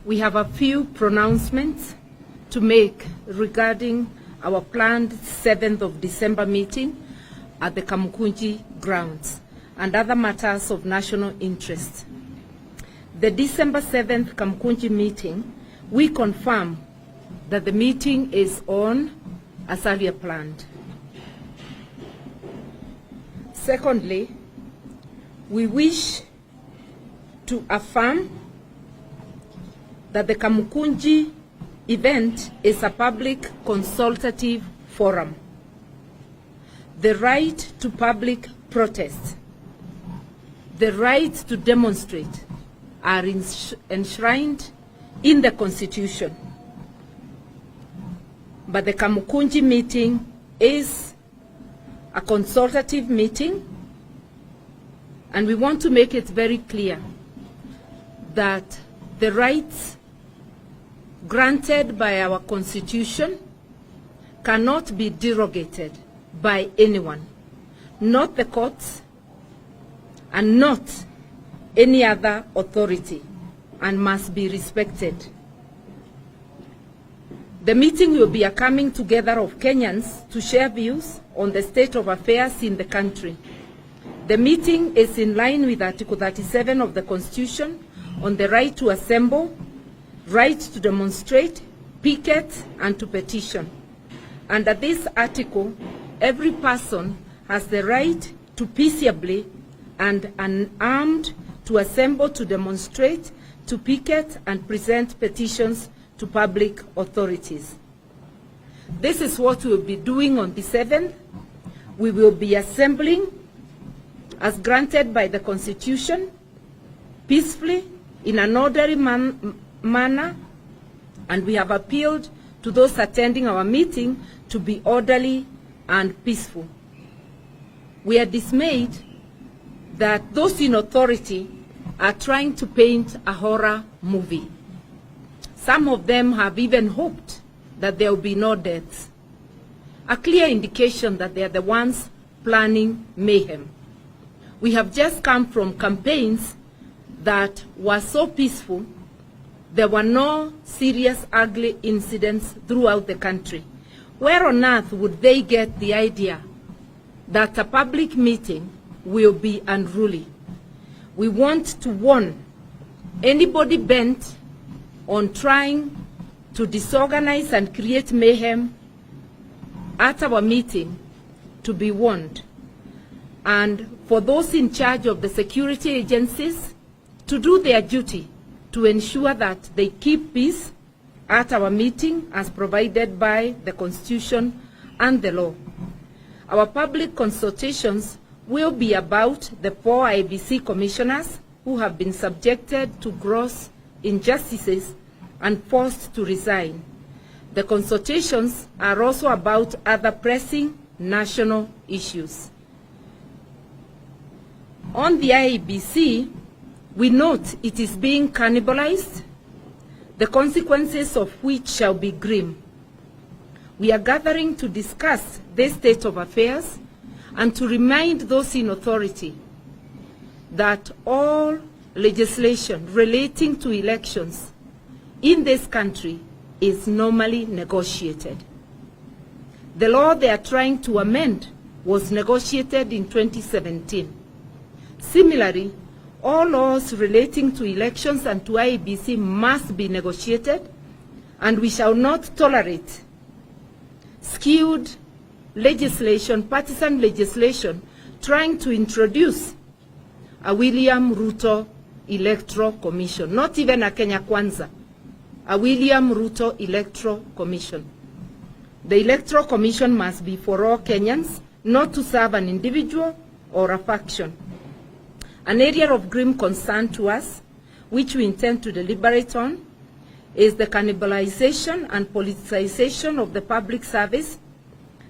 we have a few pronouncements to make regarding our planned 7th of December meeting at the Kamukunji grounds and other matters of national interest. The December 7th Kamukunji meeting, we confirm that the meeting is on as earlier planned. Secondly, we wish to affirm that the Kamukunji event is a public consultative forum. The right to public protest, the right to demonstrate are enshrined in the Constitution. But the Kamukunji meeting is a consultative meeting, and we want to make it very clear that the rights granted by our Constitution cannot be derogated by anyone, not the courts and not any other authority, and must be respected. The meeting will be a coming together of Kenyans to share views on the state of affairs in the country. The meeting is in line with Article 37 of the Constitution on the right to assemble, right to demonstrate, picket, and to petition. Under this article, every person has the right to peaceably and unarmed to assemble, to demonstrate, to picket, and present petitions to public authorities. This is what we will be doing on the 7th. We will be assembling as granted by the Constitution, peacefully, in an orderly manner, and we have appealed to those attending our meeting to be orderly and peaceful. We are dismayed that those in authority are trying to paint a horror movie. Some of them have even hoped that there will be no deaths. A clear indication that they are the ones planning mayhem. We have just come from campaigns that were so peaceful, there were no serious ugly incidents throughout the country. Where on earth would they get the idea that a public meeting will be unruly? We want to warn anybody bent on trying to disorganize and create mayhem at our meeting to be warned. And for those in charge of the security agencies to do their duty to ensure that they keep peace at our meeting as provided by the Constitution and the law. Our public consultations will be about the 4 IEBC commissioners who have been subjected to gross injustices and forced to resign. The consultations are also about other pressing national issues. On the IEBC, we note it is being cannibalized, the consequences of which shall be grim. We are gathering to discuss this state of affairs and to remind those in authority that all legislation relating to elections in this country is normally negotiated. The law they are trying to amend was negotiated in 2017. Similarly, all laws relating to elections and to IEBC must be negotiated, and we shall not tolerate skewed legislation, partisan legislation, trying to introduce a William Ruto Electoral Commission, not even a Kenya Kwanza, a William Ruto Electoral Commission. The Electoral Commission must be for all Kenyans, not to serve an individual or a faction. An area of grim concern to us, which we intend to deliberate on, is the cannibalization and politicization of the public service,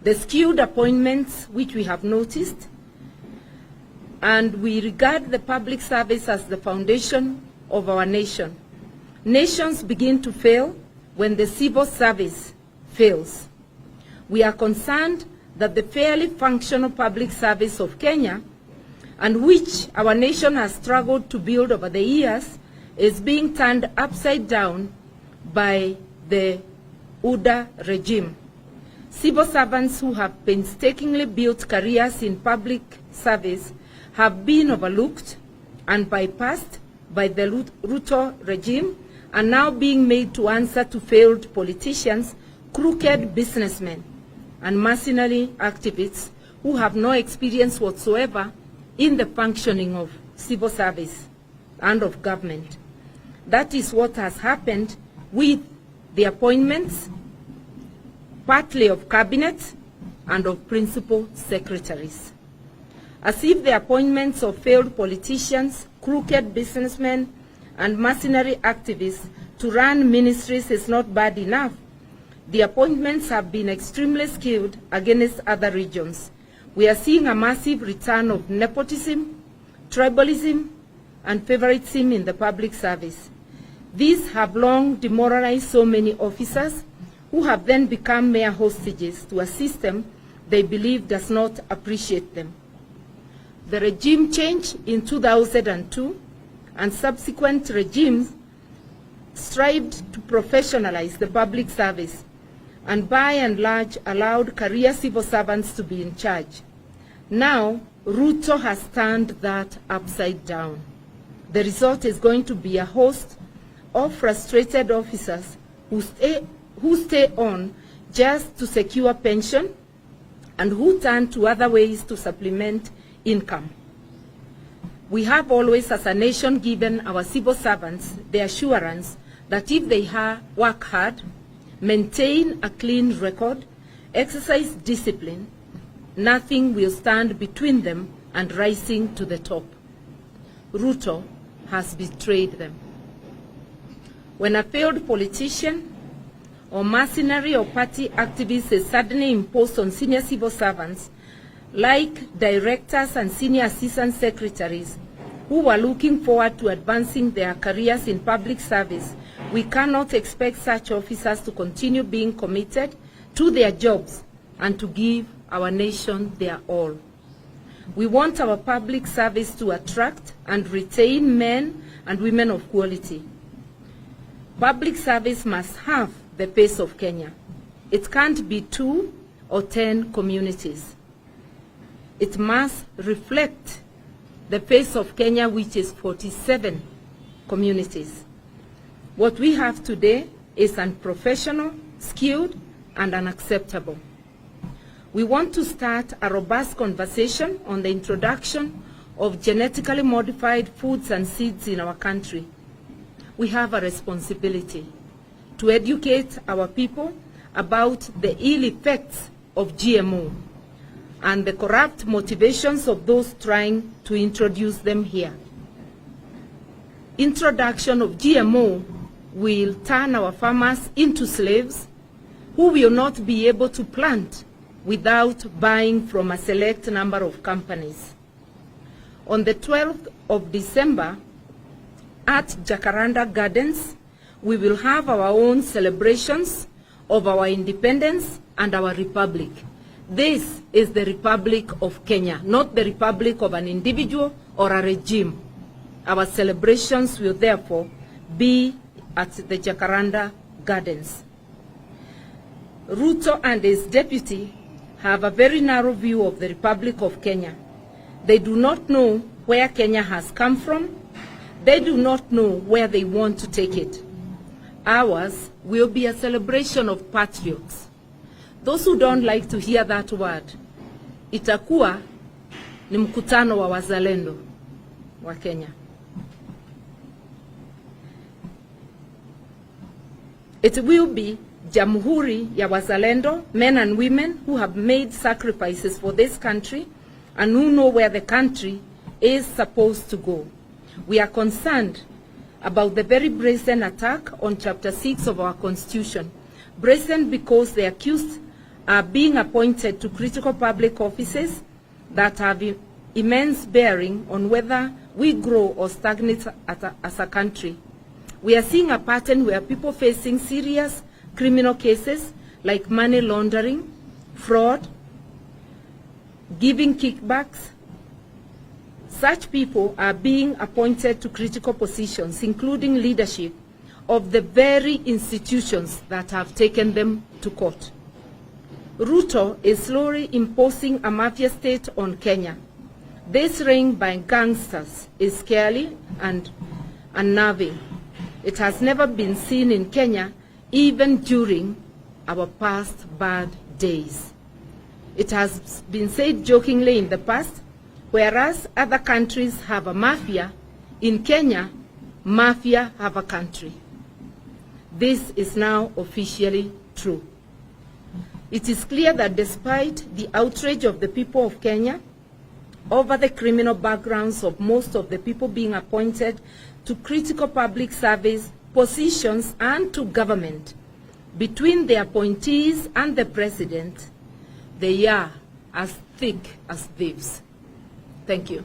the skewed appointments which we have noticed, and we regard the public service as the foundation of our nation. Nations begin to fail when the civil service fails. We are concerned that the fairly functional public service of Kenya, and which our nation has struggled to build over the years, is being turned upside down by the UDA regime. Civil servants who have painstakingly built careers in public service have been overlooked and bypassed by the Ruto regime and now being made to answer to failed politicians, crooked businessmen, and mercenary activists who have no experience whatsoever in the functioning of civil service and of government. That is what has happened with the appointments, partly of cabinet and of principal secretaries. As if the appointments of failed politicians, crooked businessmen, and mercenary activists to run ministries is not bad enough, the appointments have been extremely skewed against other regions. We are seeing a massive return of nepotism, tribalism, and favoritism in the public service. These have long demoralized so many officers who have then become mere hostages to a system they believe does not appreciate them. The regime change in 2002 and subsequent regimes strived to professionalize the public service and by and large allowed career civil servants to be in charge. Now, Ruto has turned that upside down. The result is going to be a host of frustrated officers who stay on just to secure pension and who turn to other ways to supplement income. We have always, as a nation, given our civil servants the assurance that if they work hard, maintain a clean record, exercise discipline, nothing will stand between them and rising to the top. Ruto has betrayed them. When a failed politician or mercenary or party activist is suddenly imposed on senior civil servants, like directors and senior assistant secretaries who are looking forward to advancing their careers in public service, we cannot expect such officers to continue being committed to their jobs and to give our nation their all. We want our public service to attract and retain men and women of quality. Public service must have the pace of Kenya. It can't be 2 or 10 communities. It must reflect the pace of Kenya, which is 47 communities. What we have today is unprofessional, skewed, and unacceptable. We want to start a robust conversation on the introduction of genetically modified foods and seeds in our country. We have a responsibility to educate our people about the ill effects of GMO and the corrupt motivations of those trying to introduce them here. Introduction of GMO will turn our farmers into slaves who will not be able to plant without buying from a select number of companies. On the 12th of December, at Jacaranda Gardens, we will have our own celebrations of our independence and our republic. This is the Republic of Kenya, not the republic of an individual or a regime. Our celebrations will therefore be at the Jacaranda Gardens. Ruto and his deputy have a very narrow view of the Republic of Kenya. They do not know where Kenya has come from. They do not know where they want to take it. Ours will be a celebration of patriots. Those who don't like to hear that word, itakuwa ni mkutano wa wazalendo wa Kenya. It will be Jamhuri ya Wazalendo, men and women who have made sacrifices for this country and who know where the country is supposed to go. We are concerned about the very brazen attack on Chapter 6 of our Constitution. Brazen because the accused are being appointed to critical public offices that have immense bearing on whether we grow or stagnate as a country. We are seeing a pattern where people facing serious criminal cases like money laundering, fraud, giving kickbacks, Such people are being appointed to critical positions, including leadership of the very institutions that have taken them to court. Ruto is slowly imposing a mafia state on Kenya. This reign by gangsters is scary and unnerving. It has never been seen in Kenya, even during our past bad days. It has been said jokingly in the past, whereas other countries have a mafia, in Kenya, mafia have a country. This is now officially true. It is clear that despite the outrage of the people of Kenya over the criminal backgrounds of most of the people being appointed to critical public service positions and to government, between the appointees and the president, they are as thick as thieves. Thank you.